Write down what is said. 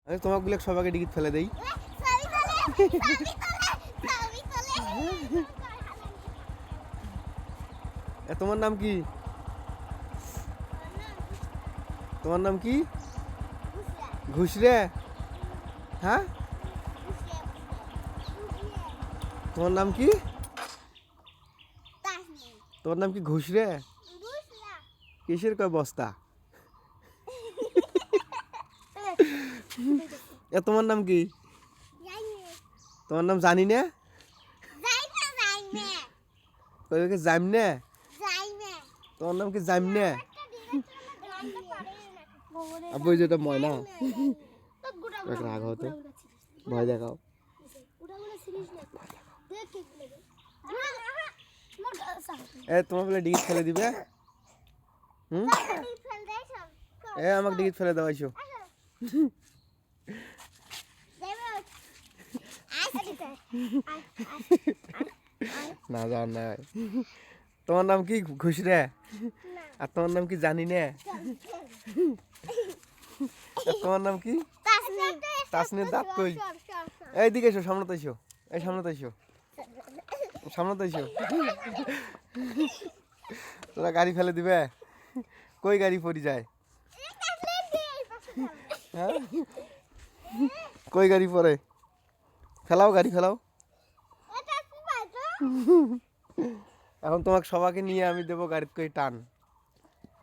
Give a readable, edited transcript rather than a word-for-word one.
আমি তোমাকে সবাইকে টিকিট ফেলে দেই। তোমার নাম কি? তোমার নাম কি? ঘুষরে? হ্যাঁ, তোমার নাম কি? তোমার নাম কি ঘুষরে? কিসের কয় বস্তা? তোমার নাম কি? তোমার নাম জানি না? জামনে? তোমার নাম কি জামনে? আব্বু যেটা ময়না রাগ হতো, ভয় দেখাও। তোমার বলে ডিগিট ফেলে দিবে? আমাকে ডিগিট ফেলে দাও, আইসো। না যাওয়ার নাই। তোমার নাম কি ঘুষরে? আর তোমার নাম কি জানি না? তোমার নাম কি? তাসনির দাঁত কই? এইদিকে এসো, সামনে তো এসো, এই সামনে তো এসো, সামনে তো এসো। তোরা গাড়ি ফেলে দিবে? কই গাড়ি পড়ি যায়? হ্যাঁ, কই গাড়ি পড়ে? ফেলাও, গাড়ি ফেলাও। এখন তোমাকে সবাইকে নিয়ে আমি দেবো গাড়িতে কই টান।